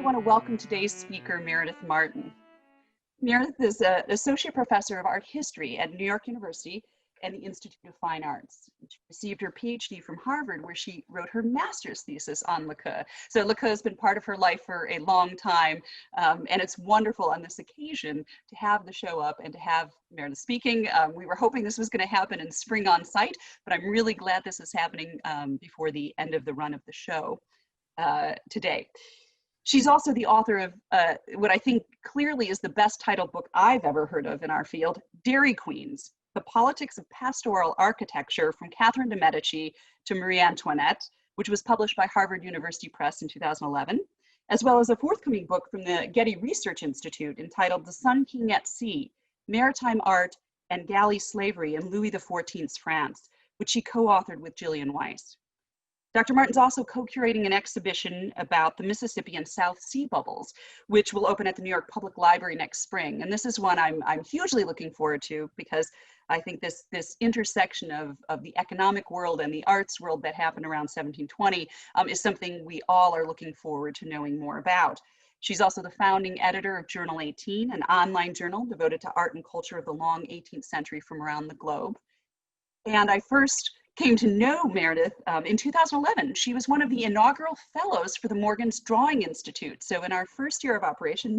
want to welcome today's speaker, Meredith Martin. Meredith is an associate professor of art history at New York University and the Institute of Fine Arts. She received her PhD from Harvard, where she wrote her master's thesis on Lequeu. So Lequeu has been part of her life for a long time, and it's wonderful on this occasion to have the show up and to have Meredith speaking. We were hoping this was going to happen in spring on site, but I'm really glad this is happening before the end of the run of the show today. She's also the author of what I think clearly is the best titled book I've ever heard of in our field, Dairy Queens: The Politics of Pastoral Architecture from Catherine de' Medici to Marie Antoinette, which was published by Harvard University Press in 2011, as well as a forthcoming book from the Getty Research Institute entitled The Sun King at Sea: Maritime Art and Galley Slavery in Louis XIV's France, which she co-authored with Gillian Weiss. Dr. Martin's also co-curating an exhibition about the Mississippi and South Sea bubbles, which will open at the New York Public Library next spring. And this is one I'm hugely looking forward to, because I think this intersection of the economic world and the arts world that happened around 1720 is something we all are looking forward to knowing more about. She's also the founding editor of Journal 18, an online journal devoted to art and culture of the long 18th century from around the globe. And I first came to know Meredith in 2011. She was one of the inaugural fellows for the Morgan's Drawing Institute. So in our first year of operation,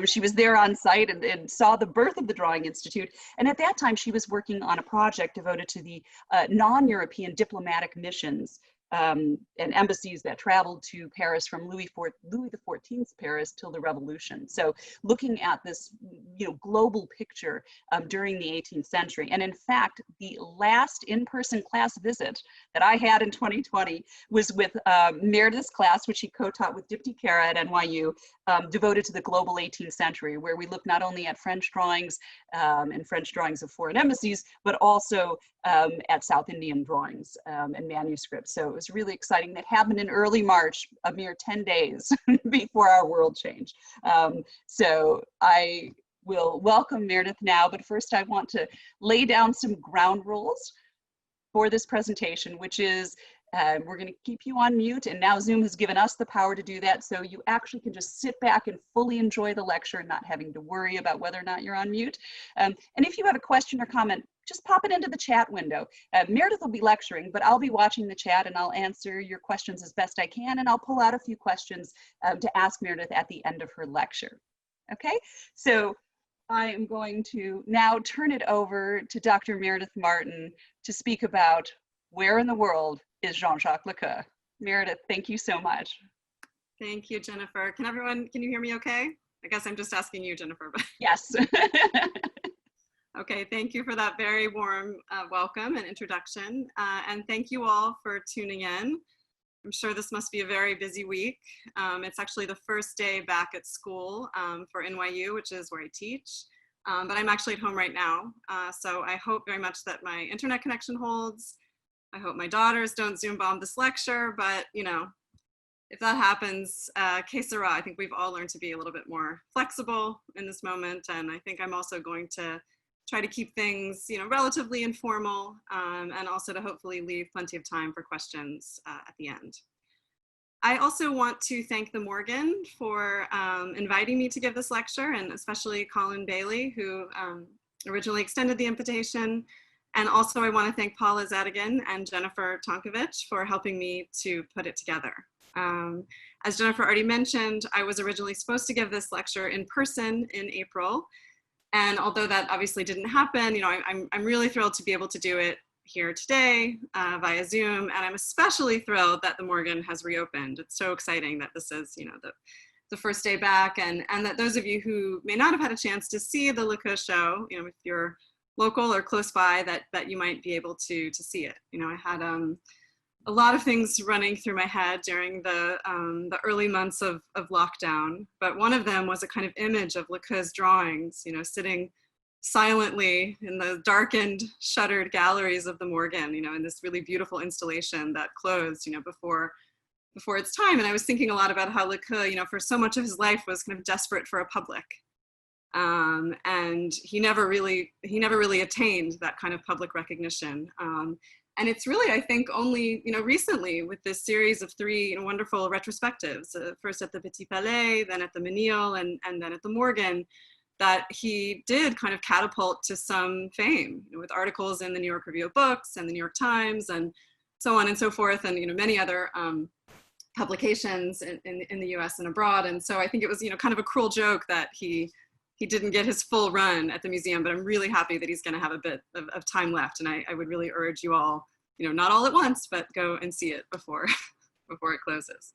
she was there on site and saw the birth of the Drawing Institute. And at that time, she was working on a project devoted to the non-European diplomatic missions and embassies that traveled to Paris from Louis XIV's Paris till the Revolution. So looking at this, global picture during the 18th century. And in fact, the last in-person class visit that I had in 2020 was with Meredith's class, which she co-taught with Dipti Kara at NYU, devoted to the global 18th century, where we look not only at French drawings and French drawings of foreign embassies, but also at South Indian drawings and manuscripts. So it was really exciting. That happened in early March, a mere 10 days before our world changed. So I will welcome Meredith now, but first I want to lay down some ground rules for this presentation, which is we're going to keep you on mute, and now Zoom has given us the power to do that, so you actually can just sit back and fully enjoy the lecture, not having to worry about whether or not you're on mute. And if you have a question or comment, just pop it into the chat window. Meredith will be lecturing, but I'll be watching the chat and I'll answer your questions as best I can, and I'll pull out a few questions to ask Meredith at the end of her lecture. Okay, so I am going to now turn it over to Dr. Meredith Martin to speak about where in the world is Jean-Jacques Lequeu. Meredith, thank you so much. Thank you, Jennifer. Can you hear me okay? I guess I'm just asking you, Jennifer. But yes. Okay, thank you for that very warm welcome and introduction. And thank you all for tuning in. I'm sure this must be a very busy week. It's actually the first day back at school for NYU, which is where I teach. But I'm actually at home right now. So I hope very much that my internet connection holds. I hope my daughters don't Zoom bomb this lecture, but if that happens, que sera. I think we've all learned to be a little bit more flexible in this moment. And I think I'm also going to try to keep things, relatively informal, and also to hopefully leave plenty of time for questions at the end. I also want to thank the Morgan for inviting me to give this lecture, and especially Colin Bailey, who originally extended the invitation. And also I want to thank Paula Zadigan and Jennifer Tonkovich for helping me to put it together. As Jennifer already mentioned, I was originally supposed to give this lecture in person in April. And although that obviously didn't happen, I'm really thrilled to be able to do it here today via Zoom. And I'm especially thrilled that the Morgan has reopened. It's so exciting that this is, the first day back, and that those of you who may not have had a chance to see the Lequeu show, if you're local or close by, that you might be able to see it. I had a lot of things running through my head during the early months of lockdown, but one of them was a kind of image of Lequeu's drawings, sitting silently in the darkened, shuttered galleries of the Morgan, in this really beautiful installation that closed, before its time. And I was thinking a lot about how Lequeu, for so much of his life was kind of desperate for a public. And he never really attained that kind of public recognition. And it's really, I think, only recently with this series of 3 wonderful retrospectives, first at the Petit Palais, then at the Menil, and then at the Morgan, that he did kind of catapult to some fame, with articles in the New York Review of Books and the New York Times and so on and so forth, and many other publications in the US and abroad. And so I think it was kind of a cruel joke that he didn't get his full run at the museum, but I'm really happy that he's going to have a bit of time left. And I would really urge you all, not all at once, but go and see it before it closes.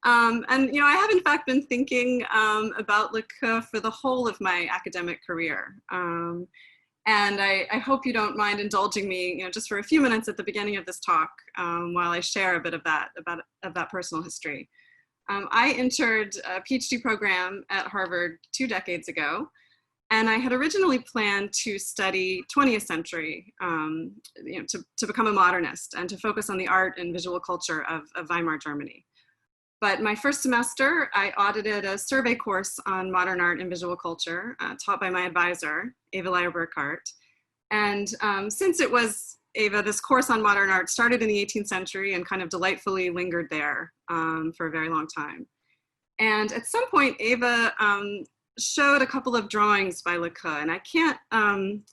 And I have in fact been thinking about Lequeu for the whole of my academic career. And I hope you don't mind indulging me, just for a few minutes at the beginning of this talk, while I share a bit of that personal history. I entered a PhD program at Harvard 2 decades ago, and I had originally planned to study 20th century, to become a modernist and to focus on the art and visual culture of Weimar Germany. But my first semester, I audited a survey course on modern art and visual culture, taught by my advisor, Eva Leyer-Burkhardt. And since it was, Eva, this course on modern art started in the 18th century and kind of delightfully lingered there for a very long time. And at some point, Eva showed a couple of drawings by Lequeu, and I can't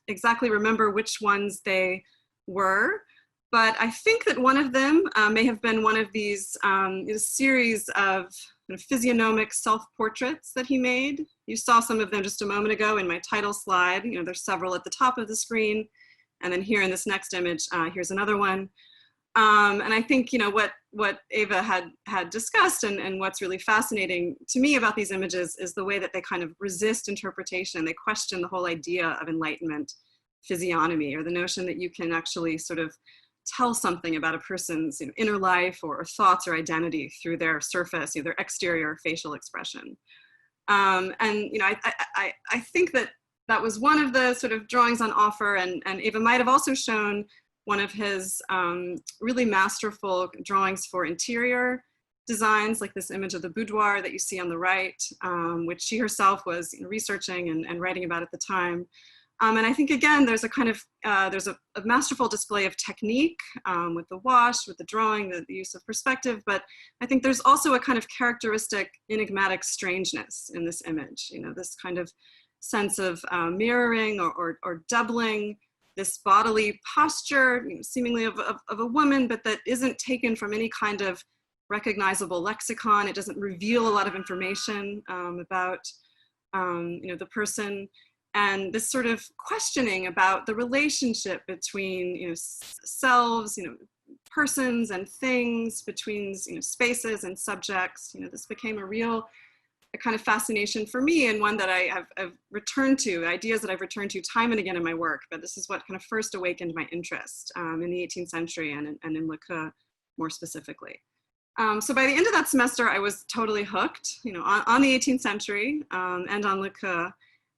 exactly remember which ones they were, but I think that one of them may have been one of these series of physiognomic self-portraits that he made. You saw some of them just a moment ago in my title slide. There's several at the top of the screen. And then here in this next image, here's another one. And I think what Eva had discussed and what's really fascinating to me about these images is the way that they kind of resist interpretation. They question the whole idea of Enlightenment physiognomy, or the notion that you can actually sort of tell something about a person's inner life or thoughts or identity through their surface, their exterior facial expression. And I think that was one of the sort of drawings on offer, and Eva might have also shown one of his really masterful drawings for interior designs, like this image of the boudoir that you see on the right, which she herself was researching and writing about at the time. And I think, again, there's a kind of, there's a masterful display of technique with the wash, with the drawing, the use of perspective, but I think there's also a kind of characteristic enigmatic strangeness in this image, this kind of sense of mirroring or doubling, this bodily posture, seemingly of a woman, but that isn't taken from any kind of recognizable lexicon. It doesn't reveal a lot of information about the person. And this sort of questioning about the relationship between selves, persons and things, between spaces and subjects. This became a kind of fascination for me, and one that I have returned to, ideas that I've returned to time and again in my work. But this is what kind of first awakened my interest in the 18th century and in Lequeu more specifically. So by the end of that semester, I was totally hooked, on the 18th century and on Lequeu.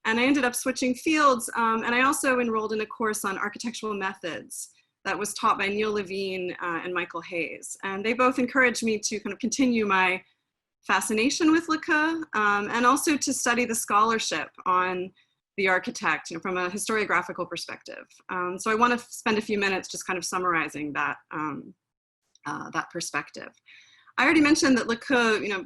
And I ended up switching fields, and I also enrolled in a course on architectural methods that was taught by Neil Levine and Michael Hayes. And they both encouraged me to kind of continue my fascination with Lequeu, and also to study the scholarship on the architect from a historiographical perspective. So I want to spend a few minutes just kind of summarizing that, that perspective. I already mentioned that Lequeu,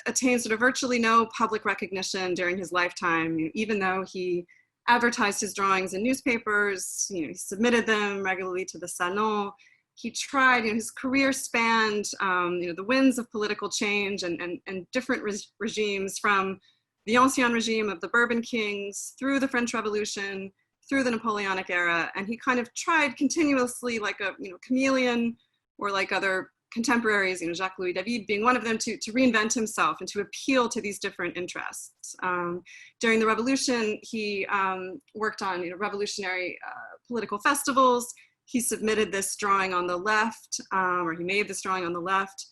attained sort of virtually no public recognition during his lifetime, even though he advertised his drawings in newspapers, he submitted them regularly to the Salon. He tried, his career spanned, the winds of political change and different regimes, from the Ancien regime of the Bourbon kings, through the French Revolution, through the Napoleonic era. And he kind of tried continuously, like a chameleon, or like other contemporaries, Jacques-Louis David being one of them, to reinvent himself and to appeal to these different interests. During the revolution, he worked on revolutionary political festivals. He submitted this drawing on the left, or he made this drawing on the left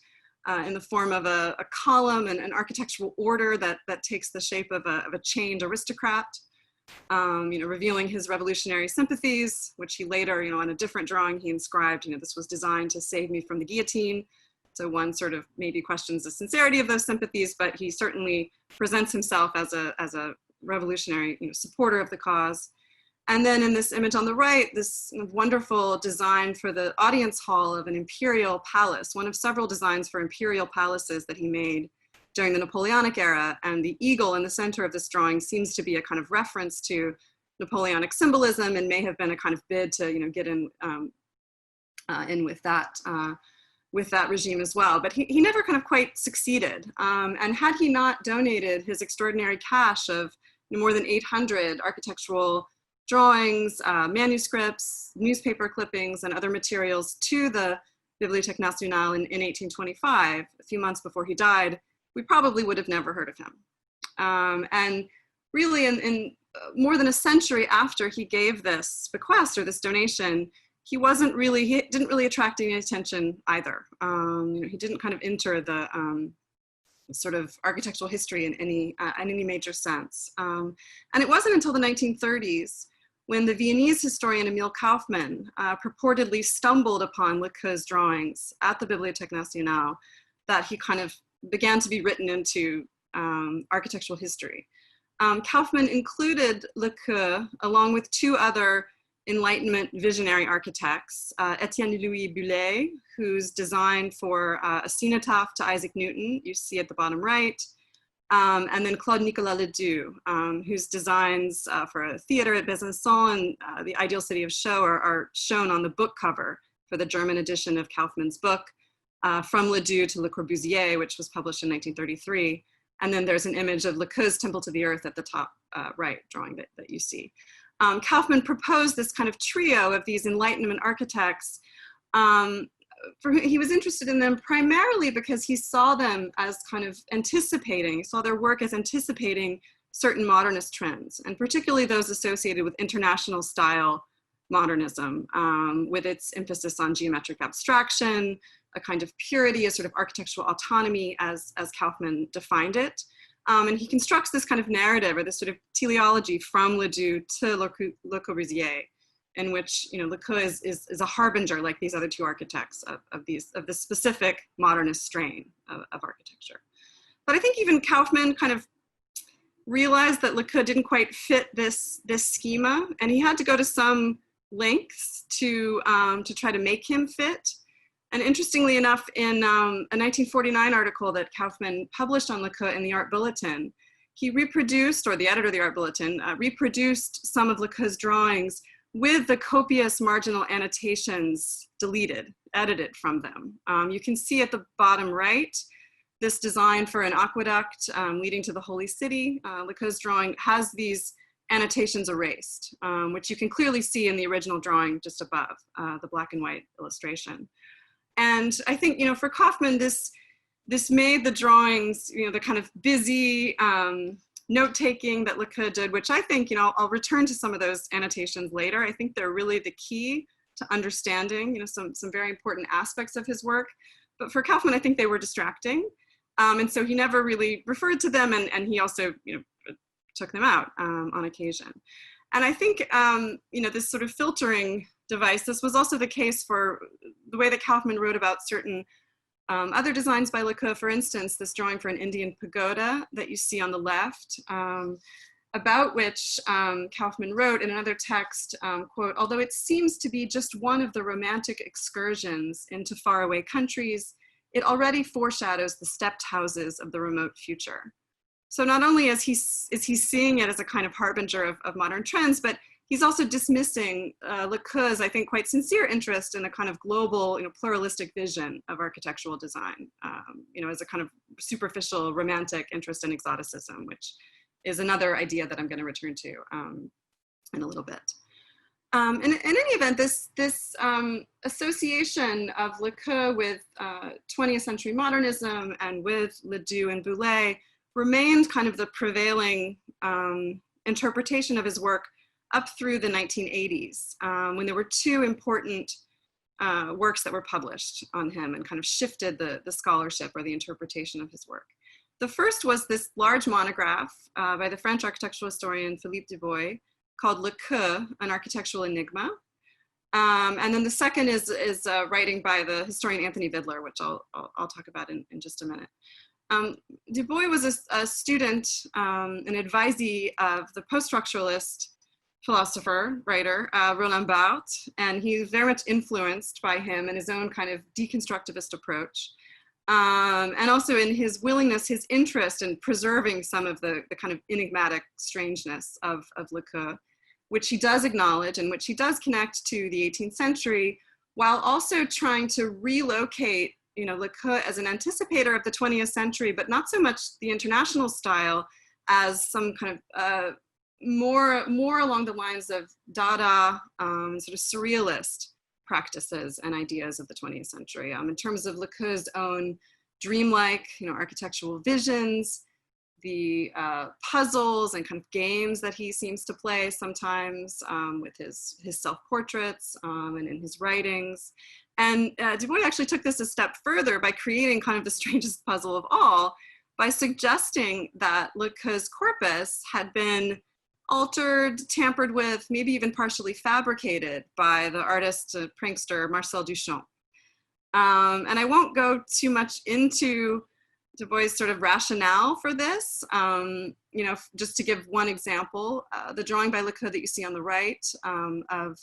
in the form of a column and an architectural order that takes the shape of a chained aristocrat, revealing his revolutionary sympathies, which he later, on a different drawing, he inscribed, this was designed to save me from the guillotine. So one sort of maybe questions the sincerity of those sympathies, but he certainly presents himself as a revolutionary, supporter of the cause. And then in this image on the right, this wonderful design for the audience hall of an imperial palace, one of several designs for imperial palaces that he made during the Napoleonic era. And the eagle in the center of this drawing seems to be a kind of reference to Napoleonic symbolism and may have been a kind of bid to, get in with that regime as well. But he never kind of quite succeeded. And had he not donated his extraordinary cache of more than 800 architectural drawings, manuscripts, newspaper clippings, and other materials to the Bibliothèque Nationale in 1825, a few months before he died, we probably would have never heard of him. And really in more than a century after he gave this bequest or this donation, he didn't really attract any attention either. He didn't kind of enter the sort of architectural history in any major sense. And it wasn't until the 1930s when the Viennese historian Emil Kaufman purportedly stumbled upon Lequeu's drawings at the Bibliothèque Nationale that he kind of began to be written into architectural history. Kaufman included Lequeu along with two other Enlightenment visionary architects, Etienne Louis Boulet, whose design for a cenotaph to Isaac Newton, you see at the bottom right, and then Claude Nicolas Ledoux, whose designs for a theater at Besançon and the ideal city of Chaux are shown on the book cover for the German edition of Kaufman's book, From Ledoux to Le Corbusier, which was published in 1933. And then there's an image of Lequeu's Temple to the Earth at the top right drawing that you see. Kaufman proposed this kind of trio of these Enlightenment architects. He was interested in them primarily because he saw them as kind of anticipating, saw their work as anticipating certain modernist trends, and particularly those associated with international style modernism, with its emphasis on geometric abstraction, a kind of purity, a sort of architectural autonomy as Kaufman defined it. And he constructs this kind of narrative or this sort of teleology from Ledoux to Le Corbusier, in which Lequeu is a harbinger, like these other two architects, of this specific modernist strain of architecture. But I think even Kaufman kind of realized that Lequeu didn't quite fit this schema, and he had to go to some lengths to try to make him fit. And interestingly enough, in a 1949 article that Kaufman published on Lequeu in the Art Bulletin, he reproduced, or the editor of the Art Bulletin, reproduced some of Lequeu's drawings with the copious marginal annotations deleted, edited from them. You can see at the bottom right, this design for an aqueduct leading to the Holy City. Lequeu's drawing has these annotations erased, which you can clearly see in the original drawing just above, the black and white illustration. And I think, for Kaufman, this made the drawings, the kind of busy note-taking that Lequeu did, which I think, I'll return to some of those annotations later. I think they're really the key to understanding, some very important aspects of his work. But for Kaufman, I think they were distracting. And so he never really referred to them, and he also, took them out on occasion. And I think, this sort of filtering device, this was also the case for the way that Kaufman wrote about certain other designs by Lequeu. For instance, this drawing for an Indian pagoda that you see on the left, about which Kaufman wrote in another text, quote, "Although it seems to be just one of the romantic excursions into faraway countries, it already foreshadows the stepped houses of the remote future." So not only is he seeing it as a kind of harbinger of modern trends, but he's also dismissing Lequeu's, I think, quite sincere interest in a kind of global, pluralistic vision of architectural design, as a kind of superficial romantic interest in exoticism, which is another idea that I'm going to return to in a little bit. In any event, this association of Lequeu with 20th century modernism and with Ledoux and Boulet remained kind of the prevailing interpretation of his work up through the 1980s, when there were two important works that were published on him and kind of shifted the scholarship or the interpretation of his work. The first was this large monograph by the French architectural historian Philippe Dubois called Lequeu, an Architectural Enigma. And then the second is writing by the historian Anthony Vidler, which I'll talk about in just a minute. Dubois was a student, an advisee of the post-structuralist philosopher, writer, Roland Barthes, and he's very much influenced by him and his own kind of deconstructivist approach. And also in his willingness, his interest in preserving some of the kind of enigmatic strangeness of Lequeu, which he does acknowledge and which he does connect to the 18th century, while also trying to relocate, Lequeu as an anticipator of the 20th century, but not so much the international style as some kind of more along the lines of Dada, sort of surrealist practices and ideas of the 20th century. In terms of Lequeu's own dreamlike, architectural visions, the puzzles and kind of games that he seems to play sometimes with his self-portraits and in his writings. And Dubois actually took this a step further by creating kind of the strangest puzzle of all, by suggesting that Lequeu's corpus had been altered, tampered with, maybe even partially fabricated by the artist, prankster Marcel Duchamp. And I won't go too much into Dubois' sort of rationale for this. Just to give one example, the drawing by Lequeu that you see on the right of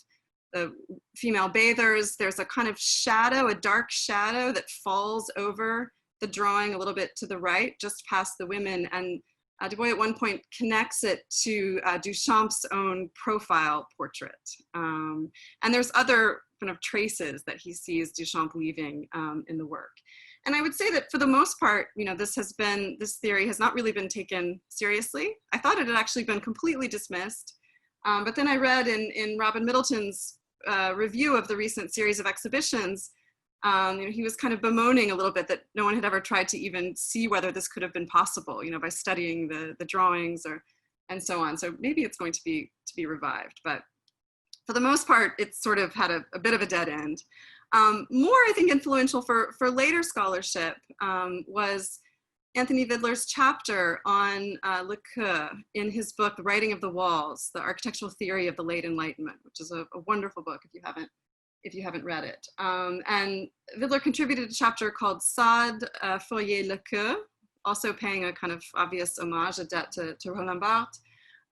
the female bathers, there's a kind of shadow, a dark shadow that falls over the drawing a little bit to the right, just past the women. And Dubois at one point connects it to Duchamp's own profile portrait. And there's other kind of traces that he sees Duchamp leaving in the work. And I would say that for the most part, this theory has not really been taken seriously. I thought it had actually been completely dismissed. But then I read in Robin Middleton's review of the recent series of exhibitions, he was kind of bemoaning a little bit that no one had ever tried to even see whether this could have been possible, by studying the drawings and so on. So maybe it's going to be revived, but for the most part, it's sort of had a bit of a dead end. More, I think, influential for later scholarship was Anthony Vidler's chapter on Lequeu in his book, The Writing of the Walls, The Architectural Theory of the Late Enlightenment, which is a wonderful book if you haven't read it. And Vidler contributed a chapter called Sade, Fourier, Lequeu, also paying a kind of obvious homage, a debt to Roland Barthes,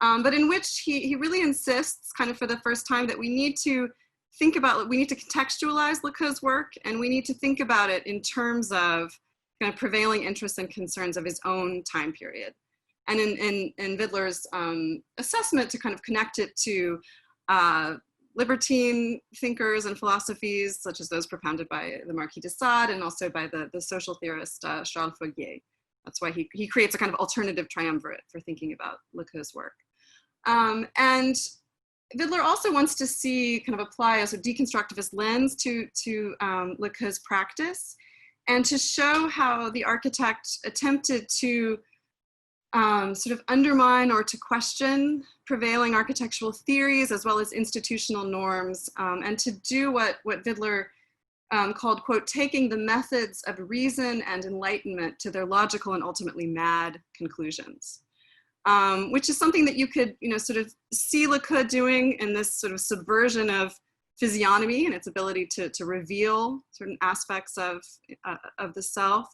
but in which he really insists, kind of for the first time, that we need to contextualize Lequeu's work, and we need to think about it in terms of kind of prevailing interests and concerns of his own time period. And in Vidler's assessment, to kind of connect it to libertine thinkers and philosophies, such as those propounded by the Marquis de Sade and also by the social theorist Charles Fourier. That's why he creates a kind of alternative triumvirate for thinking about Lequeu's work. And Vidler also wants to see, kind of apply a sort of deconstructivist lens to Lequeu's practice, and to show how the architect attempted to sort of undermine or to question prevailing architectural theories as well as institutional norms, and to do what Vidler called, quote, taking the methods of reason and enlightenment to their logical and ultimately mad conclusions. Which is something that you could, sort of see Lequeu doing in this sort of subversion of physiognomy and its ability to reveal certain aspects of the self,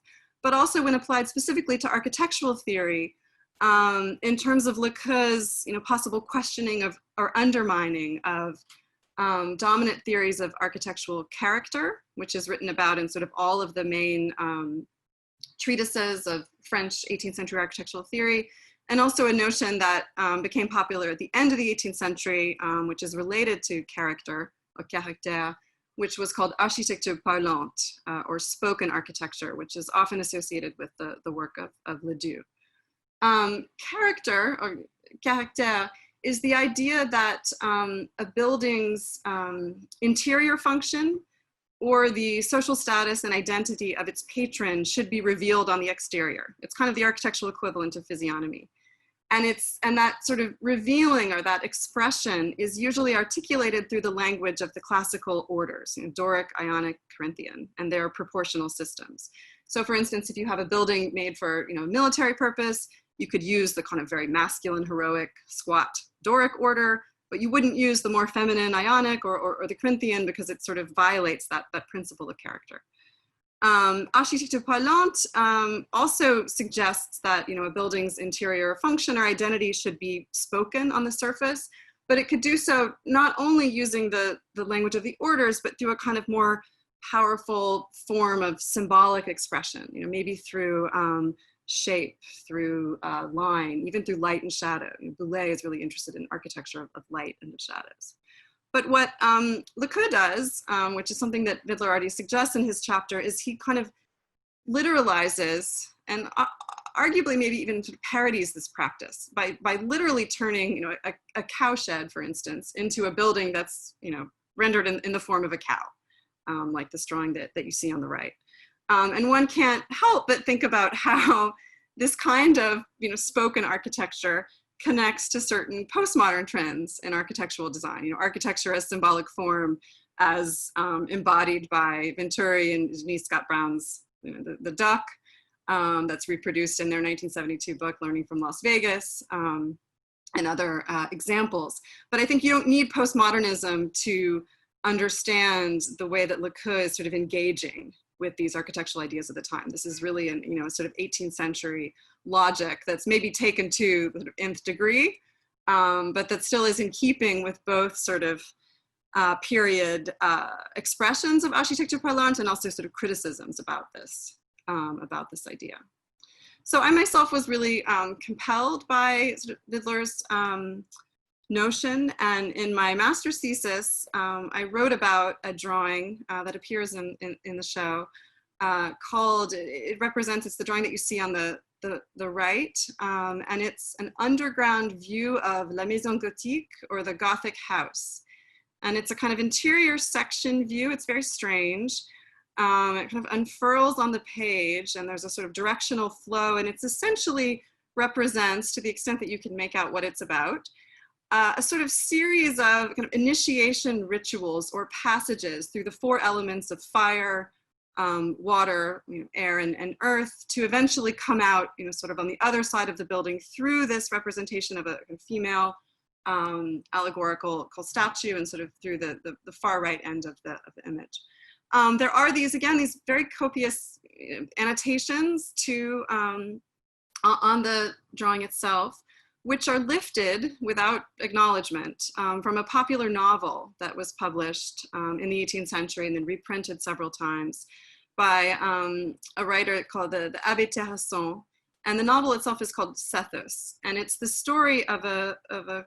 but also when applied specifically to architectural theory, in terms of Lequeu's, possible questioning of or undermining of dominant theories of architectural character, which is written about in sort of all of the main treatises of French 18th century architectural theory, and also a notion that became popular at the end of the 18th century, which is related to character, or caractère, which was called architecture parlante, or spoken architecture, which is often associated with the work of Ledoux. Character, or caractère, is the idea that a building's interior function or the social status and identity of its patron should be revealed on the exterior. It's kind of the architectural equivalent of physiognomy. And that sort of revealing, or that expression, is usually articulated through the language of the classical orders, Doric, Ionic, Corinthian, and their proportional systems. So for instance, if you have a building made for military purpose, you could use the kind of very masculine, heroic, squat Doric order, but you wouldn't use the more feminine Ionic or the Corinthian, because it sort of violates that principle of character. Architecture parlante also suggests that a building's interior function or identity should be spoken on the surface, but it could do so not only using the language of the orders, but through a kind of more powerful form of symbolic expression, you know, maybe through shape, through line, even through light and shadow. You know, Boulez is really interested in architecture of light and of shadows. But what Lequeu does, which is something that Vidler already suggests in his chapter, is he kind of literalizes and arguably maybe even sort of parodies this practice by literally turning, you know, a cowshed, for instance, into a building that's, you know, rendered in the form of a cow, like this drawing that you see on the right. And one can't help but think about how this kind of, you know, spoken architecture connects to certain postmodern trends in architectural design. You know, architecture as symbolic form, as embodied by Venturi and Denise Scott Brown's, you know, the duck, that's reproduced in their 1972 book, Learning from Las Vegas, and other examples. But I think you don't need postmodernism to understand the way that Lequeu is sort of engaging with these architectural ideas of the time. This is really an, you know, sort of 18th century logic that's maybe taken to the nth degree, but that still is in keeping with both sort of period expressions of architecture parlante and also sort of criticisms about this idea. So I myself was really compelled by sort of Vidler's notion, and in my master's thesis, I wrote about a drawing that appears in the show called, it represents, it's the drawing that you see on the right, and it's an underground view of La Maison Gothique, or the Gothic house. And it's a kind of interior section view. It's very strange. It kind of unfurls on the page, and there's a sort of directional flow, and it's essentially represents, to the extent that you can make out what it's about, a sort of series of kind of initiation rituals or passages through the four elements of fire, water, you know, air, and earth, to eventually come out, you know, sort of on the other side of the building through this representation of a female allegorical statue, and sort of through the far right end of the image. There are these, again, these very copious annotations to on the drawing itself, which are lifted without acknowledgement from a popular novel that was published in the 18th century and then reprinted several times by a writer called the Abbé Terrasson. And the novel itself is called Sethos. And it's the story of a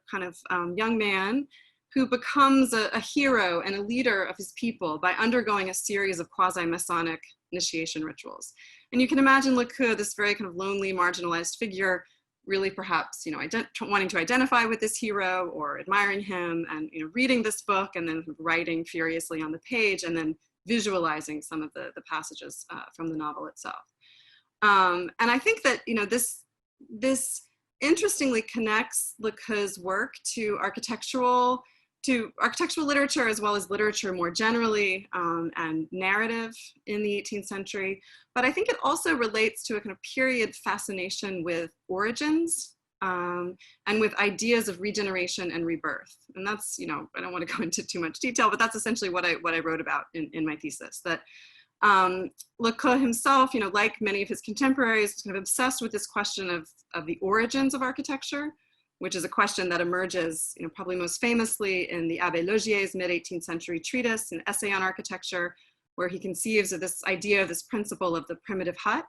kind of young man who becomes a hero and a leader of his people by undergoing a series of quasi-Masonic initiation rituals. And you can imagine Lequeu, this very kind of lonely, marginalized figure, really perhaps, you know, wanting to identify with this hero or admiring him, and, you know, reading this book and then writing furiously on the page and then visualizing some of the passages from the novel itself. And I think that, you know, this interestingly connects Lequeu's work to architectural literature, as well as literature more generally, and narrative in the 18th century. But I think it also relates to a kind of period fascination with origins, and with ideas of regeneration and rebirth. And that's, you know, I don't want to go into too much detail, but that's essentially what I wrote about in my thesis, that Lequeu himself, you know, like many of his contemporaries, was kind of obsessed with this question of the origins of architecture, which is a question that emerges, you know, probably most famously in the Abbé Logier's mid-18th century treatise, An Essay on Architecture, where he conceives of this idea of this principle of the primitive hut,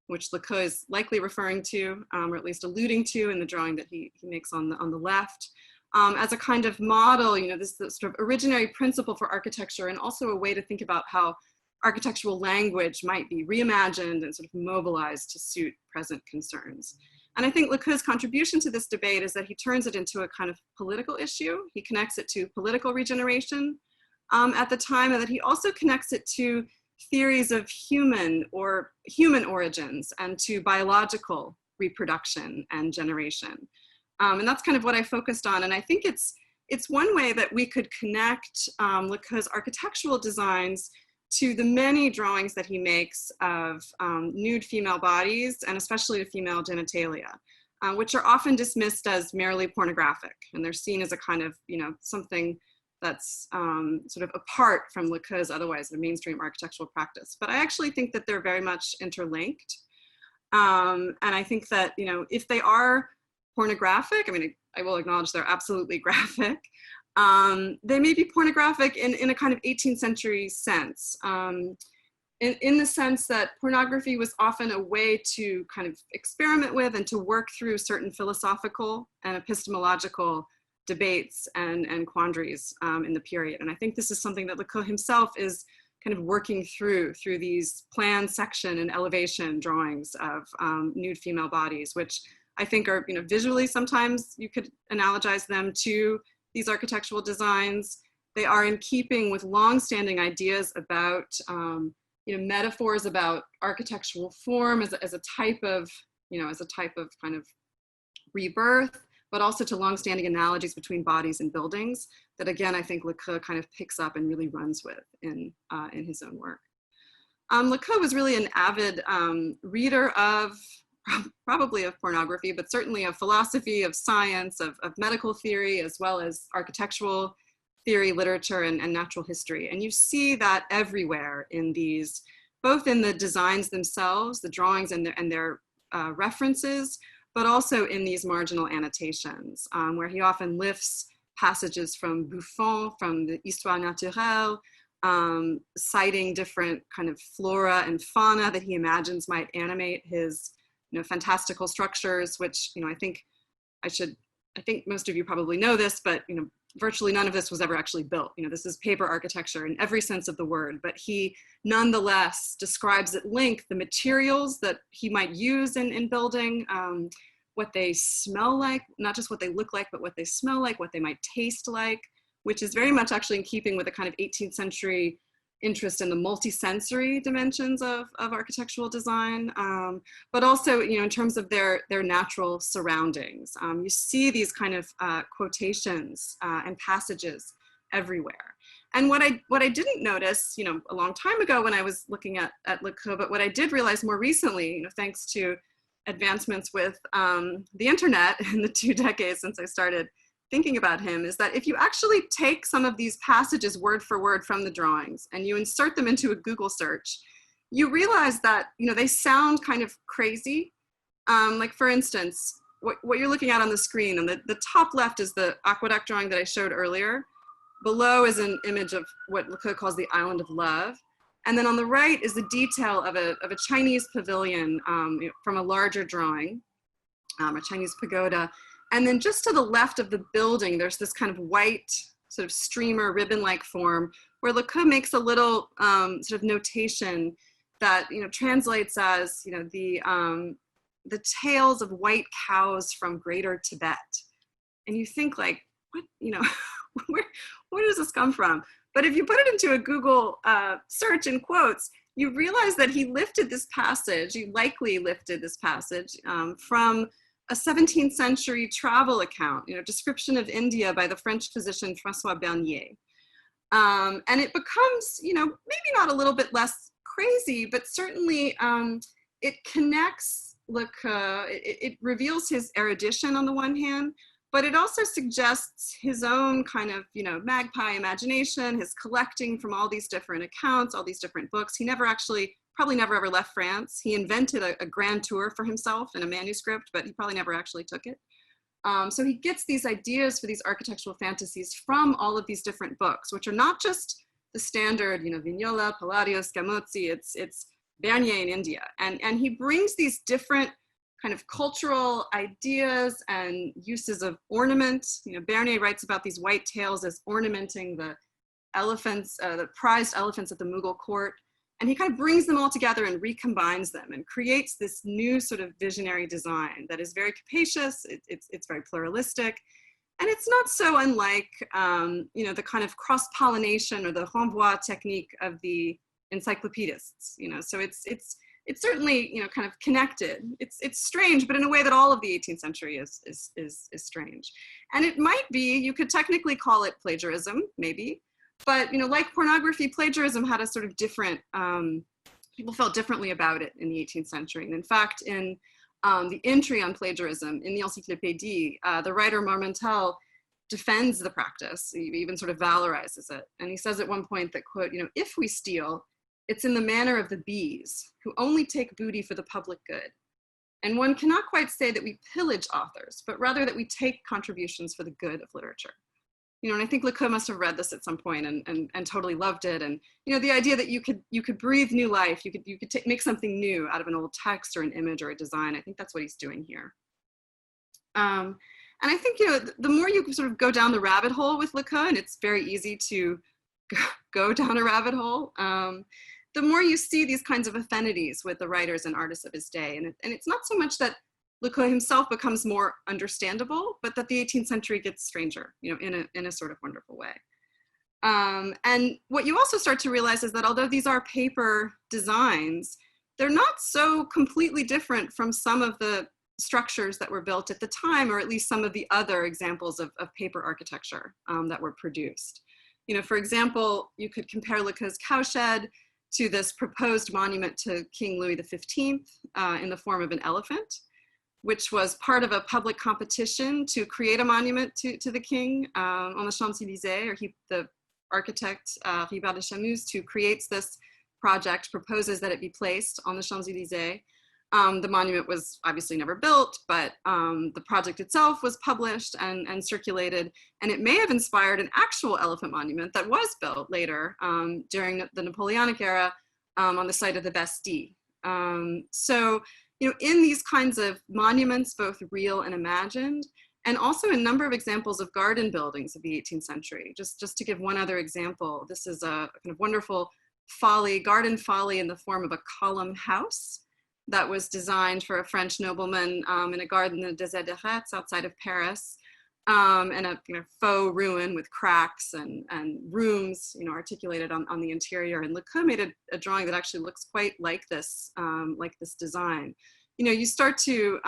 which Lequeu is likely referring to, or at least alluding to in the drawing that he makes on the left, as a kind of model, you know, this sort of originary principle for architecture, and also a way to think about how architectural language might be reimagined and sort of mobilized to suit present concerns. And I think Lequeu's contribution to this debate is that he turns it into a kind of political issue. He connects it to political regeneration at the time, and that he also connects it to theories of human origins and to biological reproduction and generation. And that's kind of what I focused on. And I think it's one way that we could connect Lequeu's architectural designs to the many drawings that he makes of nude female bodies, and especially the female genitalia, which are often dismissed as merely pornographic. And they're seen as a kind of, you know, something that's sort of apart from Lequeu's otherwise the mainstream architectural practice. But I actually think that they're very much interlinked. And I think that, you know, if they are pornographic. I mean, I will acknowledge they're absolutely graphic. They may be pornographic in a kind of 18th century sense, in the sense that pornography was often a way to kind of experiment with and to work through certain philosophical and epistemological debates and quandaries in the period. And I think this is something that Lequeu himself is kind of working through these plan, section, and elevation drawings of nude female bodies, which I think are, visually sometimes you could analogize them to these architectural designs. They are in keeping with longstanding ideas about, metaphors about architectural form as a type of, kind of rebirth, but also to longstanding analogies between bodies and buildings that, again, I think Lequeu kind of picks up and really runs with in his own work. Lequeu was really an avid reader of, probably of pornography, but certainly of philosophy, of science, of medical theory, as well as architectural theory, literature, and natural history. And you see that everywhere in these, both in the designs themselves, the drawings and their references, but also in these marginal annotations, where he often lifts passages from Buffon, from the Histoire naturelle, citing different kind of flora and fauna that he imagines might animate his fantastical structures, which, I think most of you probably know this, but, virtually none of this was ever actually built. This is paper architecture in every sense of the word, but he nonetheless describes at length the materials that he might use in building, what they smell like, not just what they look like, but what they smell like, what they might taste like, which is very much actually in keeping with a kind of 18th century interest in the multisensory dimensions of architectural design, but also, in terms of their natural surroundings. You see these kind of quotations and passages everywhere. And what I didn't notice, a long time ago when I was looking at Lequeu, but what I did realize more recently, thanks to advancements with the internet in the 2 decades since I started thinking about him, is that if you actually take some of these passages word for word from the drawings and you insert them into a Google search, you realize that, they sound kind of crazy. Like, for instance, what you're looking at on the screen, on the top left is the aqueduct drawing that I showed earlier. Below is an image of what Lequeu calls the Island of Love. And then on the right is the detail of a Chinese pavilion from a larger drawing, a Chinese pagoda. And then just to the left of the building, there's this kind of white sort of streamer ribbon-like form where Lequeu makes a little sort of notation that, translates as, the tales of white cows from Greater Tibet. And you think, like, what, where does this come from? But if you put it into a Google search in quotes, you realize that he lifted this passage, he likely lifted this passage from a 17th century travel account, description of India by the French physician François Bernier. And it becomes, maybe not a little bit less crazy, but certainly it connects Lequeu, it reveals his erudition on the one hand, but it also suggests his own kind of, magpie imagination, his collecting from all these different accounts, all these different books. He probably never ever left France. He invented a grand tour for himself in a manuscript, but he probably never actually took it. So he gets these ideas for these architectural fantasies from all of these different books, which are not just the standard, Vignola, Palladio, Scamozzi, it's Bernier in India. And he brings these different kind of cultural ideas and uses of ornament. Bernier writes about these white tails as ornamenting the elephants, the prized elephants at the Mughal court. And he kind of brings them all together and recombines them and creates this new sort of visionary design that is very capacious, it's very pluralistic, and it's not so unlike, the kind of cross-pollination or the renvoi technique of the encyclopedists. So it's certainly, kind of connected. It's strange, but in a way that all of the 18th century is strange. And it might be, you could technically call it plagiarism, maybe. But, like pornography, plagiarism had a sort of different, people felt differently about it in the 18th century. And in fact, in the entry on plagiarism in the Encyclopédie, the writer Marmontel defends the practice, he even sort of valorizes it. And he says at one point that, quote, if we steal, it's in the manner of the bees who only take booty for the public good. And one cannot quite say that we pillage authors, but rather that we take contributions for the good of literature. You know, and I think Lequeu must have read this at some point and totally loved it. And, you know, the idea that you could breathe new life, you could make something new out of an old text or an image or a design. I think that's what he's doing here. And I think, you know, the more you sort of go down the rabbit hole with Lequeu, and it's very easy to go down a rabbit hole, the more you see these kinds of affinities with the writers and artists of his day. And it's not so much that Lequeu himself becomes more understandable, but that the 18th century gets stranger, you know, in a sort of wonderful way. And what you also start to realize is that although these are paper designs, they're not so completely different from some of the structures that were built at the time, or at least some of the other examples of paper architecture that were produced. You know, for example, you could compare Lequeu's cowshed to this proposed monument to King Louis XV in the form of an elephant, which was part of a public competition to create a monument to the king on the Champs-Élysées, or the architect Ribard de Chameuse, who creates this project, proposes that it be placed on the Champs-Élysées. The monument was obviously never built, but the project itself was published and circulated, and it may have inspired an actual elephant monument that was built later during the Napoleonic era on the site of the Bastille. So, you know, in these kinds of monuments, both real and imagined, and also a number of examples of garden buildings of the 18th century. Just to give one other example, this is a kind of wonderful folly, garden folly in the form of a column house that was designed for a French nobleman in a garden in Des outside of Paris, and a faux ruin with cracks and rooms, you know, articulated on the interior. And Lequeu made a drawing that actually looks quite like this design. You know, you start to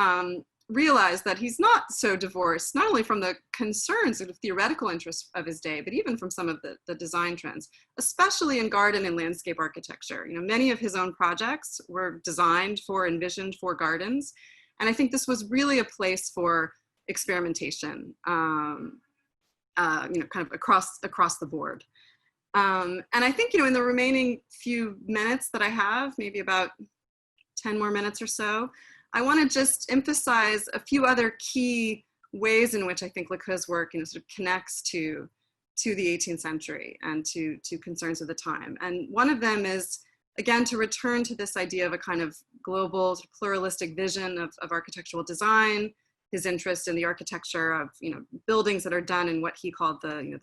realize that he's not so divorced, not only from the concerns of theoretical interests of his day, but even from some of the design trends, especially in garden and landscape architecture. You know, many of his own projects were envisioned for gardens. And I think this was really a place for experimentation, you know, kind of across the board. And I think, you know, in the remaining few minutes that I have, maybe about 10 more minutes or so, I want to just emphasize a few other key ways in which I think Lequeu's work, you know, sort of connects to the 18th century and to concerns of the time. And one of them is, again, to return to this idea of a kind of global, pluralistic vision of architectural design, his interest in the architecture of, you know, buildings that are done in what he called the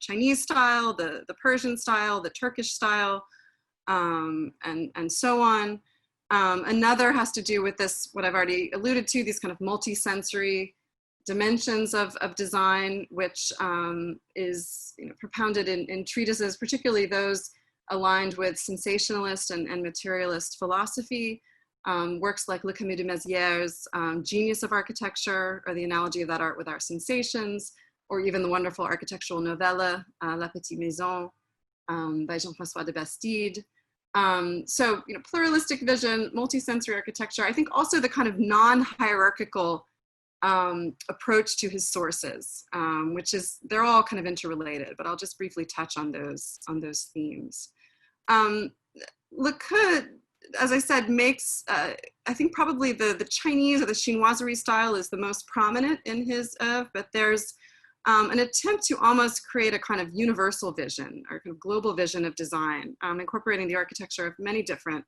Chinese style, the Persian style, the Turkish style, and so on. Another has to do with this, what I've already alluded to, these kind of multi-sensory dimensions of design, which is, you know, propounded in treatises, particularly those aligned with sensationalist and materialist philosophy. Works like Le Camus de Mézières' Genius of Architecture, or the analogy of that art with our sensations, or even the wonderful architectural novella, La Petite Maison, by Jean-François de Bastide. So, you know, pluralistic vision, multi-sensory architecture. I think also the kind of non-hierarchical approach to his sources, which is, they're all kind of interrelated, but I'll just briefly touch on those themes. Lequeu, as I said, makes, I think probably the Chinese or the chinoiserie style is the most prominent in his oeuvre, but there's an attempt to almost create a kind of universal vision or kind of global vision of design, incorporating the architecture of many different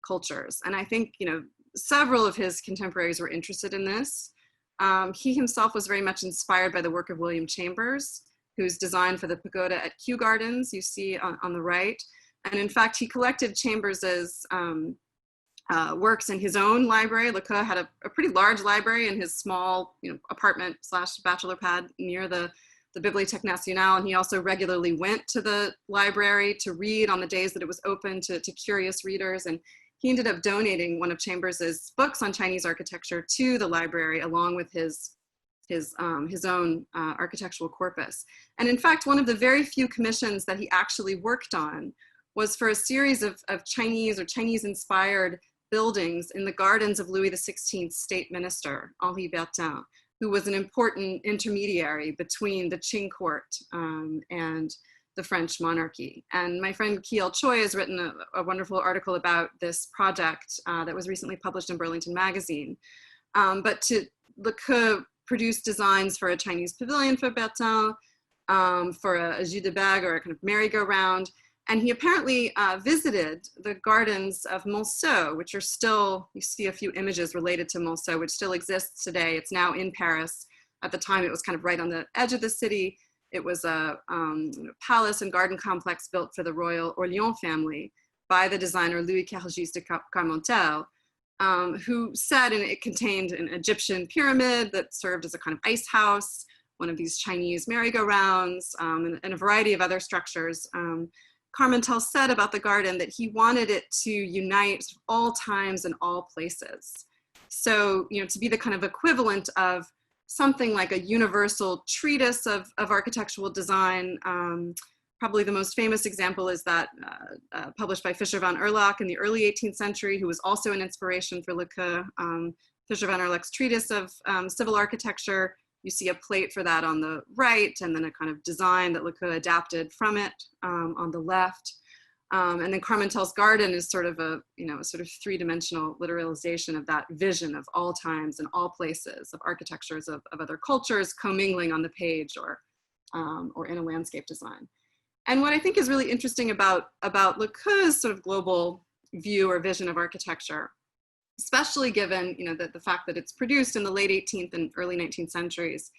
cultures. And I think, you know, several of his contemporaries were interested in this. He himself was very much inspired by the work of William Chambers, whose design for the pagoda at Kew Gardens you see on the right. And in fact, he collected Chambers's works in his own library. Lequeu had a pretty large library in his small, you know, apartment / bachelor pad near the Bibliothèque Nationale. And he also regularly went to the library to read on the days that it was open to curious readers. And he ended up donating one of Chambers's books on Chinese architecture to the library, along with his own architectural corpus. And in fact, one of the very few commissions that he actually worked on was for a series of Chinese or Chinese-inspired buildings in the gardens of Louis XVI's state minister, Henri Bertin, who was an important intermediary between the Qing court and the French monarchy. And my friend Kiel Choi has written a wonderful article about this project that was recently published in Burlington Magazine. But Lequeu produced designs for a Chinese pavilion for Bertin, for a jeu de bague, or a kind of merry-go-round. And he apparently visited the gardens of Monceau, which are still, you see a few images related to Monceau, which still exists today. It's now in Paris. At the time, it was kind of right on the edge of the city. It was a palace and garden complex built for the royal Orléans family by the designer Louis Cargis de Carmontel, who said, and it contained an Egyptian pyramid that served as a kind of ice house, one of these Chinese merry-go-rounds, and a variety of other structures. Carmontel said about the garden that he wanted it to unite all times and all places. So, to be the kind of equivalent of something like a universal treatise of architectural design. Probably the most famous example is that published by Fischer van Erlach in the early 18th century, who was also an inspiration for Lequeu. Fischer van Erlach's treatise of civil architecture. You see a plate for that on the right, and then a kind of design that Lequeu adapted from it on the left. And then Carmontel's garden is sort of a sort of three-dimensional literalization of that vision of all times and all places, of architectures of other cultures commingling on the page or in a landscape design. And what I think is really interesting about Lequeu's sort of global view or vision of architecture, especially given the fact that it's produced in the late 18th and early 19th centuries,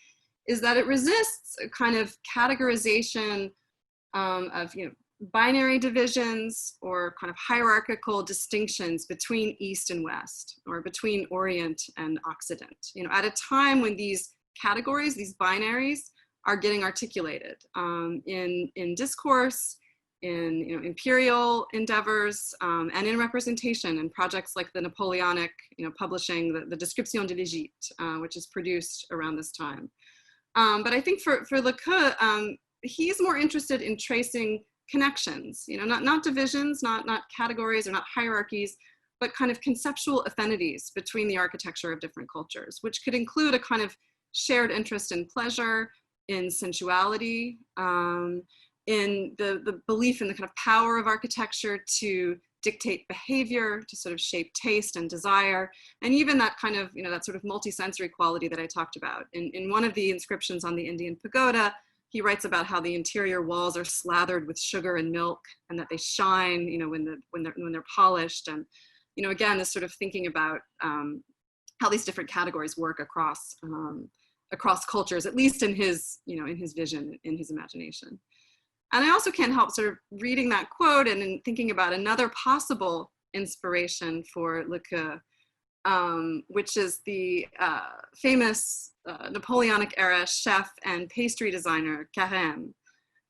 is that it resists a kind of categorization of binary divisions or kind of hierarchical distinctions between East and West, or between Orient and Occident. At a time when these categories, these binaries, are getting articulated in discourse, in imperial endeavors, and in representation in projects like the Napoleonic, publishing the Description de l'Égypte, which is produced around this time. But I think for Lequeu, he's more interested in tracing connections, not divisions, not categories or not hierarchies, but kind of conceptual affinities between the architecture of different cultures, which could include a kind of shared interest in pleasure, in sensuality, in the belief in the kind of power of architecture to dictate behavior, to sort of shape taste and desire, and even that kind of, that sort of multisensory quality that I talked about. In one of the inscriptions on the Indian pagoda, he writes about how the interior walls are slathered with sugar and milk, and that they shine, when they're polished. And, again, this sort of thinking about how these different categories work across cultures, at least in his vision, in his imagination. And I also can't help sort of reading that quote and then thinking about another possible inspiration for Lequeu, which is the famous Napoleonic era chef and pastry designer Carême,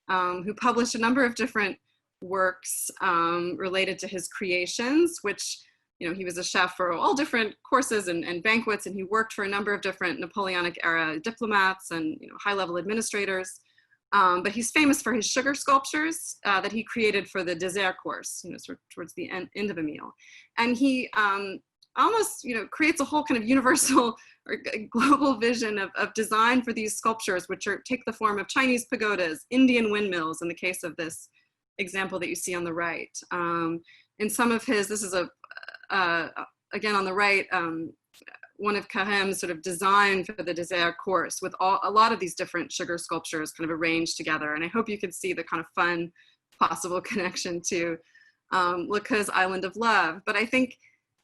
who published a number of different works related to his creations, which, he was a chef for all different courses and banquets, and he worked for a number of different Napoleonic era diplomats and high-level administrators. But he's famous for his sugar sculptures that he created for the dessert course, sort of towards the end of a meal. And he almost, creates a whole kind of universal or global vision of design for these sculptures, which take the form of Chinese pagodas, Indian windmills, in the case of this example that you see on the right. In some of his, this is again on the right, one of Carême's sort of design for the dessert course, with a lot of these different sugar sculptures kind of arranged together. And I hope you can see the kind of fun possible connection to Lequeu's Island of Love. But I think,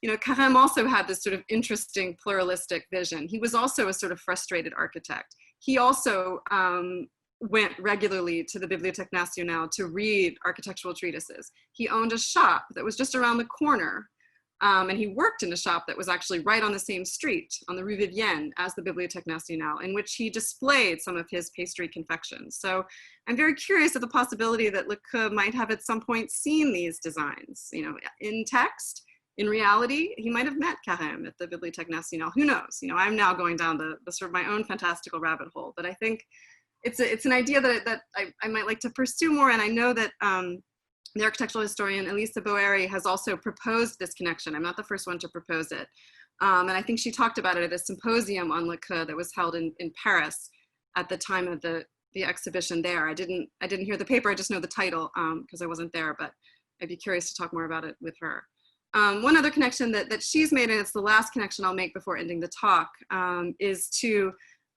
Carême also had this sort of interesting pluralistic vision. He was also a sort of frustrated architect. He also went regularly to the Bibliothèque Nationale to read architectural treatises. He owned a shop that was just around the corner. And he worked in a shop that was actually right on the same street, on the Rue Vivienne, as the Bibliothèque Nationale, in which he displayed some of his pastry confections. So I'm very curious of the possibility that Lequeu might have at some point seen these designs, in text. In reality, he might have met Carême at the Bibliothèque Nationale. Who knows? I'm now going down the sort of my own fantastical rabbit hole, but I think it's an idea that I might like to pursue more. And I know that the architectural historian Elisa Boeri has also proposed this connection. I'm not the first one to propose it. And I think she talked about it at a symposium on Lequeu that was held in Paris at the time of the exhibition there. I didn't hear the paper, I just know the title because I wasn't there, but I'd be curious to talk more about it with her. One other connection that she's made, and it's the last connection I'll make before ending the talk, is to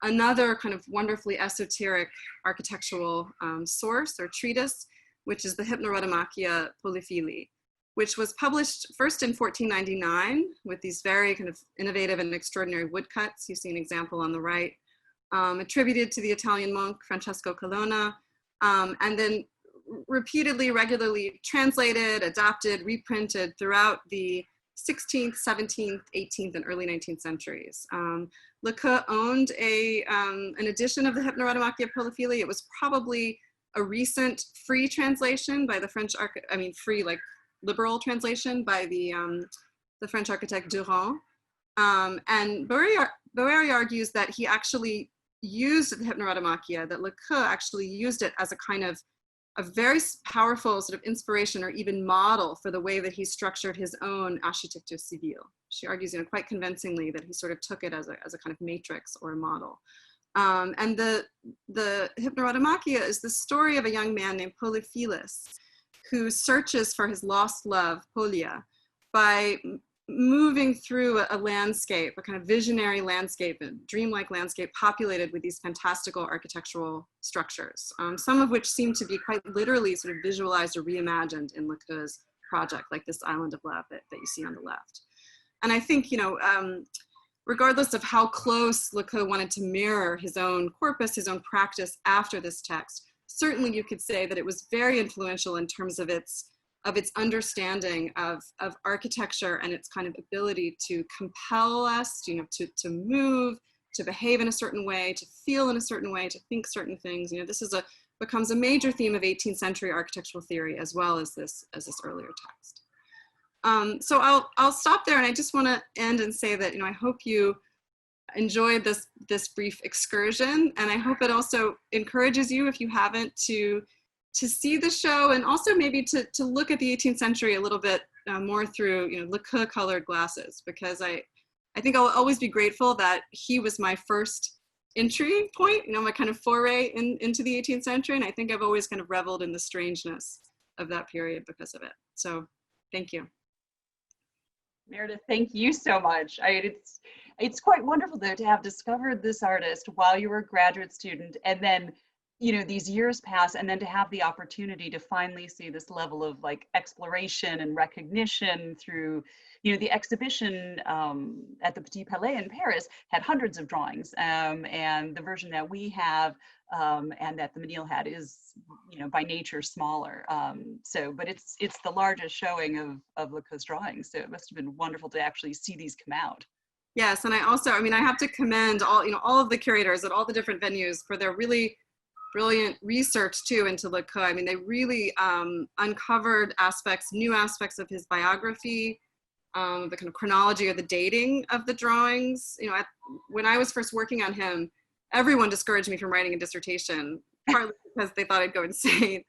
another kind of wonderfully esoteric architectural source or treatise, which is the Hypnerotomachia polyphili, which was published first in 1499 with these very kind of innovative and extraordinary woodcuts. You see an example on the right, attributed to the Italian monk Francesco Colonna, and then repeatedly, regularly translated, adapted, reprinted throughout the 16th, 17th, 18th, and early 19th centuries. Lequeu owned an edition of the Hypnerotomachia polyphili. It was probably a recent free translation by the French, free, like liberal translation by the French architect Durand. And Boeri argues that he actually used the Hypnerotomachia, that Lequeu actually used it as a kind of a very powerful sort of inspiration or even model for the way that he structured his own architecture civile. She argues, quite convincingly that he sort of took it as a kind of matrix or a model. And the Hypnerotomachia is the story of a young man named Polyphemus who searches for his lost love, Polia, by moving through a landscape, a kind of visionary landscape, a dreamlike landscape populated with these fantastical architectural structures, some of which seem to be quite literally sort of visualized or reimagined in Lequeu's project, like this island of love that you see on the left. And I think, regardless of how close Lequeu wanted to mirror his own corpus, his own practice after this text, certainly you could say that it was very influential in terms of its understanding of architecture and its kind of ability to compel us, to move, to behave in a certain way, to feel in a certain way, to think certain things. This is becomes a major theme of 18th century architectural theory as well as this earlier text. So I'll stop there, and I just want to end and say that I hope you enjoyed this brief excursion, and I hope it also encourages you, if you haven't, to see the show, and also maybe to look at the 18th century a little bit more through Lequeu colored glasses, because I think I'll always be grateful that he was my first entry point, my kind of foray into the 18th century, and I think I've always kind of reveled in the strangeness of that period because of it. So thank you. Meredith, thank you so much. It's quite wonderful though to have discovered this artist while you were a graduate student, and then these years pass, and then to have the opportunity to finally see this level of like exploration and recognition through, the exhibition at the Petit Palais in Paris had hundreds of drawings, and the version that we have and that the Menil had is, by nature smaller. But it's the largest showing of Lequeu's drawings, so it must have been wonderful to actually see these come out. Yes, and I also, I have to commend all of the curators at all the different venues for their really brilliant research too into Lequeu. They really uncovered new aspects of his biography, the kind of chronology or the dating of the drawings. When I was first working on him, everyone discouraged me from writing a dissertation, partly because they thought I'd go insane.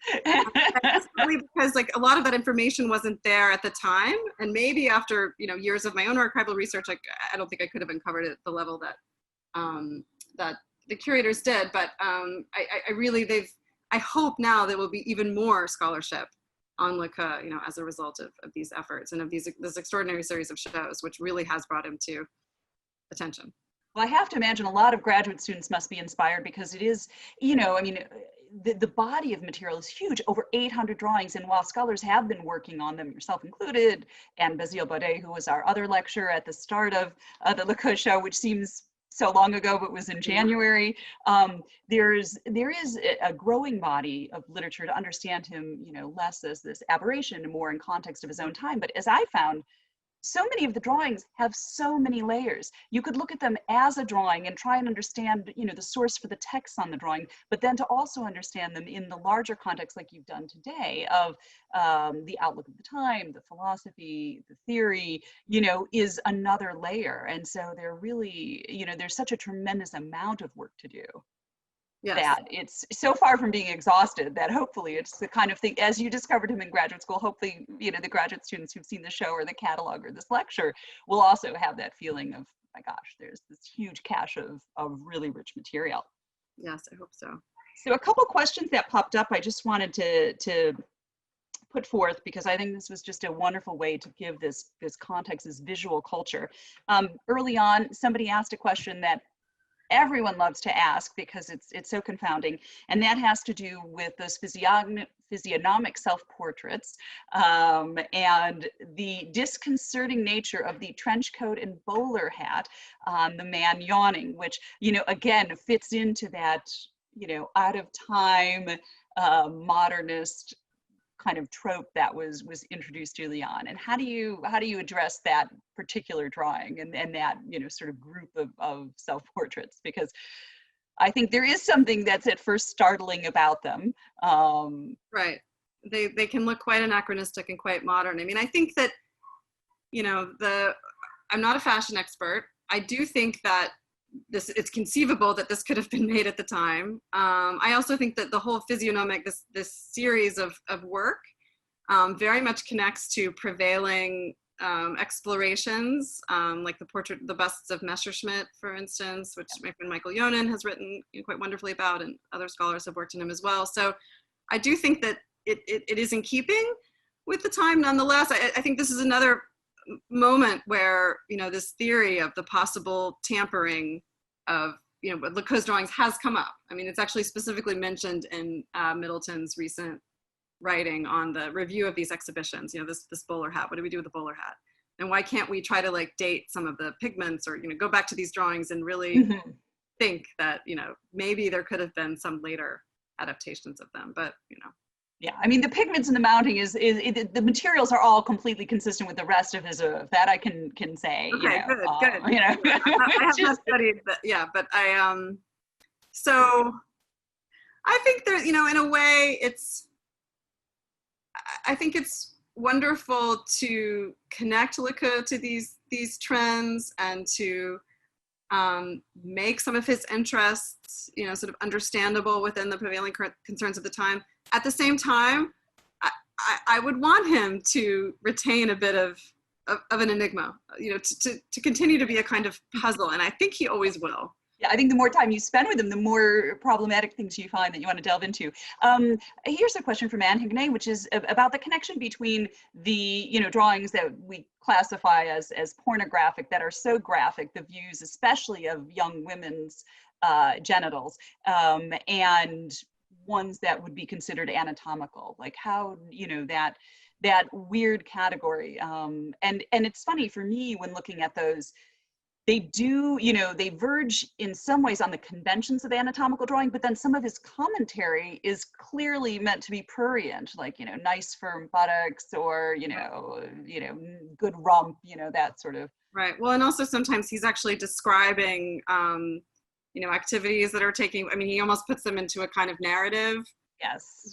Partly because a lot of that information wasn't there at the time, and maybe after years of my own archival research, I don't think I could have uncovered it at the level that that the curators did, but I hope now there will be even more scholarship on Lequeu, as a result of these efforts and of this extraordinary series of shows, which really has brought him to attention. Well, I have to imagine a lot of graduate students must be inspired, because it is, the body of material is huge, over 800 drawings, and while scholars have been working on them, yourself included, and Basile Baudet, who was our other lecturer at the start of the Lequeu show, which seems so long ago, but was in January. There is a growing body of literature to understand him, less as this aberration and more in context of his own time. But as I found, so many of the drawings have so many layers. You could look at them as a drawing and try and understand, the source for the text on the drawing, but then to also understand them in the larger context, like you've done today, of the outlook of the time, the philosophy, the theory, is another layer. And so they're really, there's such a tremendous amount of work to do. Yes. That it's so far from being exhausted that hopefully it's the kind of thing, as you discovered him in graduate school, hopefully, the graduate students who've seen the show or the catalog or this lecture will also have that feeling of, my gosh, there's this huge cache of really rich material. Yes, I hope so. So a couple questions that popped up, I just wanted to put forth, because I think this was just a wonderful way to give this context, this visual culture. Early on, somebody asked a question that everyone loves to ask because it's so confounding, and that has to do with those physiognomic self-portraits and the disconcerting nature of the trench coat and bowler hat on the man yawning, which, again, fits into that, out of time, modernist kind of trope that was introduced early on. And how do you address that particular drawing and that sort of group of self-portraits? Because I think there is something that's at first startling about them. Right. They can look quite anachronistic and quite modern. I mean, I think that, I'm not a fashion expert. I do think that it's conceivable that this could have been made at the time. I also think that the whole physiognomic, this series of work very much connects to prevailing explorations, like the busts of Messerschmitt, for instance, which my friend Michael Yonan has written quite wonderfully about, and other scholars have worked on him as well. So I do think that it is in keeping with the time. Nonetheless, I think this is another moment where this theory of the possible tampering of Lequeu's drawings has come up. I mean, it's actually specifically mentioned in Middleton's recent writing on the review of these exhibitions. This bowler hat. What do we do with the bowler hat? And why can't we try to date some of the pigments, or go back to these drawings and really think that maybe there could have been some later adaptations of them, but Yeah, I mean, the pigments in the mounting the materials are all completely consistent with the rest of his that I can say. Okay, good. I have not studied, but yeah, but so I think there, in a way, I think it's wonderful to connect Lequeu to these trends and to make some of his interests, sort of understandable within the prevailing concerns of the time. At the same time, I would want him to retain a bit of an enigma, to continue to be a kind of puzzle, and I think he always will. Yeah, I think the more time you spend with him, the more problematic things you find that you want to delve into. Here's a question from Anne Hignay, which is about the connection between the drawings that we classify as pornographic, that are so graphic, the views especially of young women's genitals, and ones that would be considered anatomical, like how that weird category. And it's funny for me when looking at those. They do, they verge in some ways on the conventions of anatomical drawing, but then some of his commentary is clearly meant to be prurient, like, nice firm buttocks, or, good rump, that sort of. Right. Well, and also sometimes he's actually describing, activities that are taking, I mean, he almost puts them into a kind of narrative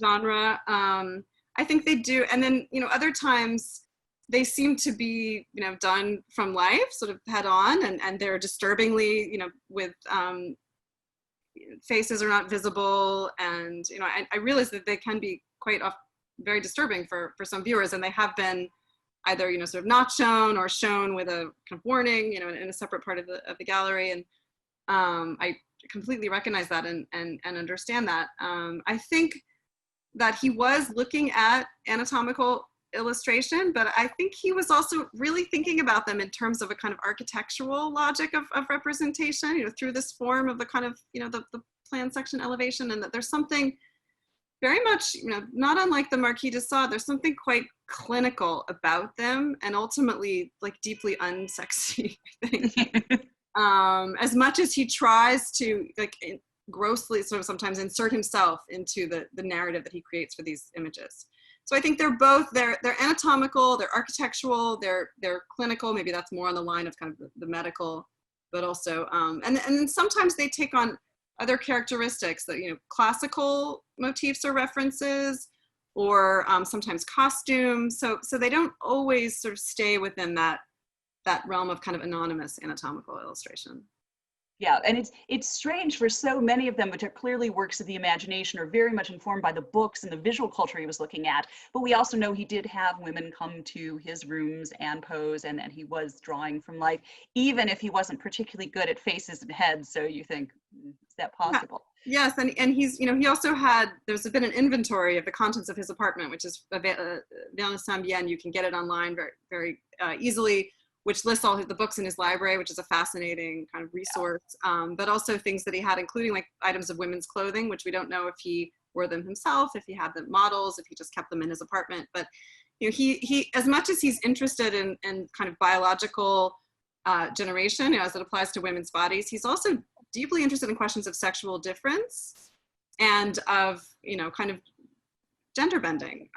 genre. I think they do. And then, other times, they seem to be, done from life, sort of head on, and they're disturbingly, with faces are not visible, and I realize that they can be quite very disturbing for some viewers, and they have been either sort of not shown or shown with a kind of warning, in a separate part of the gallery, and I completely recognize that and understand that. I think that he was looking at anatomical illustration, but I think he was also really thinking about them in terms of a kind of architectural logic of representation, through this form of the kind of, the plan section elevation, and that there's something very much, not unlike the Marquis de Sade, there's something quite clinical about them, and ultimately deeply unsexy, I think. As much as he tries to grossly sort of sometimes insert himself into the narrative that he creates for these images. So I think they're anatomical, they're architectural, they're clinical. Maybe that's more on the line of kind of the medical, but also, and then sometimes they take on other characteristics that, classical motifs or references, or sometimes costumes. So they don't always sort of stay within that realm of kind of anonymous anatomical illustration. Yeah, and it's strange for so many of them, which are clearly works of the imagination, are very much informed by the books and the visual culture he was looking at. But we also know he did have women come to his rooms and pose, and he was drawing from life, even if he wasn't particularly good at faces and heads. So you think, is that possible? Yes, and he's, he also had, there's been an inventory of the contents of his apartment, which is Bien Bien. You can get it online very, very easily, which lists all the books in his library, which is a fascinating kind of resource, but also things that he had, including like items of women's clothing, which we don't know if he wore them himself, if he had them models, if he just kept them in his apartment. But he as much as he's interested in kind of biological generation, as it applies to women's bodies, he's also deeply interested in questions of sexual difference and of, kind of gender bending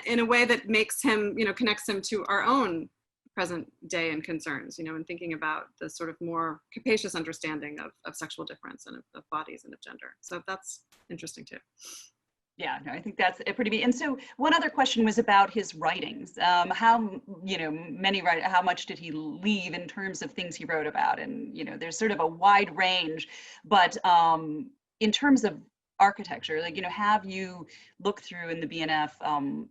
in a way that makes him, connects him to our own present day and concerns, and thinking about the sort of more capacious understanding of sexual difference and of bodies and of gender. So that's interesting too. Yeah, no, I think that's pretty big. And so one other question was about his writings. How much did he leave in terms of things he wrote about? And, there's sort of a wide range, but in terms of architecture, like, have you looked through in the BNF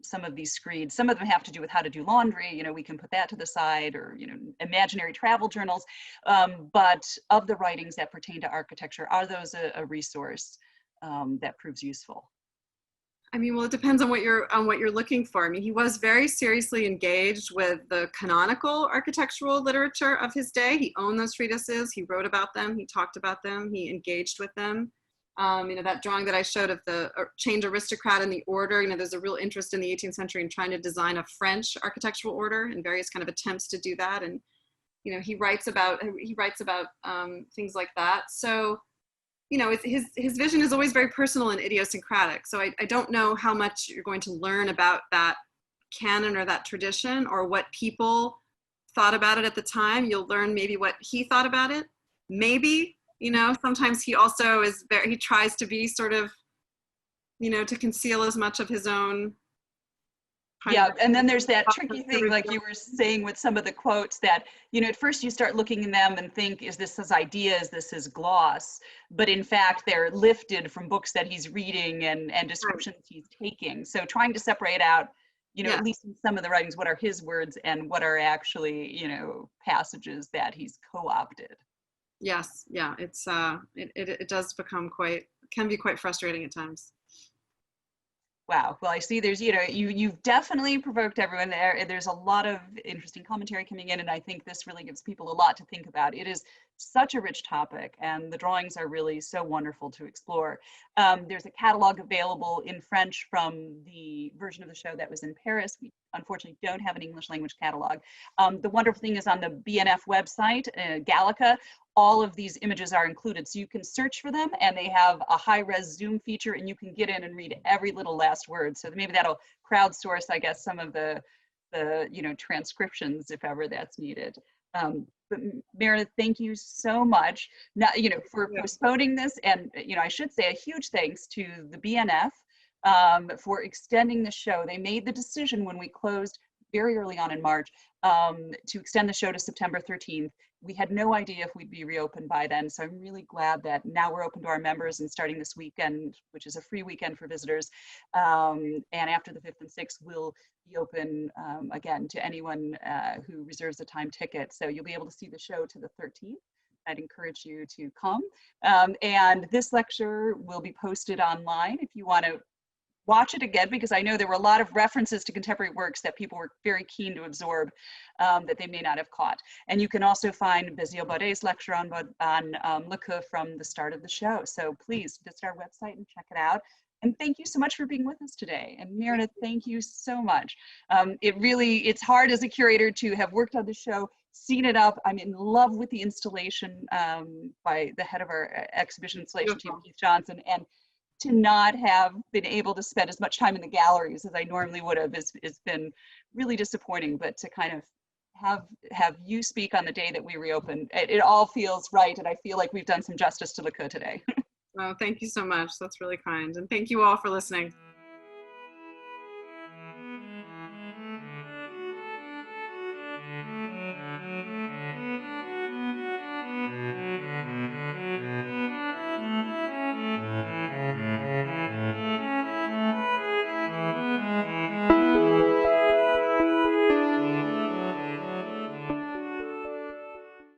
some of these screeds? Some of them have to do with how to do laundry, we can put that to the side, or, imaginary travel journals. But of the writings that pertain to architecture, are those a resource that proves useful? Well, it depends on what you're looking for. He was very seriously engaged with the canonical architectural literature of his day. He owned those treatises. He wrote about them. He talked about them. He engaged with them. That drawing that I showed of the change aristocrat and the order. There's a real interest in the 18th century in trying to design a French architectural order and various kind of attempts to do that. And he writes about things like that. So. His vision is always very personal and idiosyncratic. So I don't know how much you're going to learn about that canon or that tradition or what people thought about it at the time. You'll learn maybe what he thought about it. Maybe, sometimes he also he tries to be sort of, to conceal as much of his own. Yeah, and then there's that tricky thing, like you were saying with some of the quotes that, at first you start looking at them and think, is this his idea? Is this his gloss? But in fact, they're lifted from books that he's reading and descriptions he's taking. So trying to separate out, at least in some of the writings, what are his words and what are actually, passages that he's co-opted. Yes, yeah, it's it does become can be quite frustrating at times. Wow. Well, I see there's, you've definitely provoked everyone there. There's a lot of interesting commentary coming in, and I think this really gives people a lot to think about. It is such a rich topic, and the drawings are really so wonderful to explore. There's a catalog available in French from the version of the show that was in Paris. We unfortunately don't have an English language catalog. The wonderful thing is on the BNF website, Gallica, all of these images are included. So you can search for them, and they have a high-res zoom feature, and you can get in and read every little last word. So maybe that'll crowdsource, I guess, some of the transcriptions if ever that's needed. But Meredith, thank you so much for postponing this. And, I should say a huge thanks to the BNF for extending the show. They made the decision when we closed very early on in March to extend the show to September 13th. We had no idea if we'd be reopened by then. So I'm really glad that now we're open to our members and starting this weekend, which is a free weekend for visitors. And after the 5th and 6th, we'll be open again to anyone who reserves a time ticket. So you'll be able to see the show to the 13th. I'd encourage you to come. And this lecture will be posted online if you want to watch it again, because I know there were a lot of references to contemporary works that people were very keen to absorb that they may not have caught. And you can also find Bézier Baudet's lecture on Lequeu from the start of the show. So please visit our website and check it out. And thank you so much for being with us today. And Meredith, thank you so much. It's hard as a curator to have worked on the show, seen it up. I'm in love with the installation by the head of our exhibition installation team, Keith Johnson, and to not have been able to spend as much time in the galleries as I normally would have has been really disappointing. But to kind of have you speak on the day that we reopen, it all feels right, and I feel like we've done some justice to Lequeu today. Well, thank you so much. That's really kind. And thank you all for listening.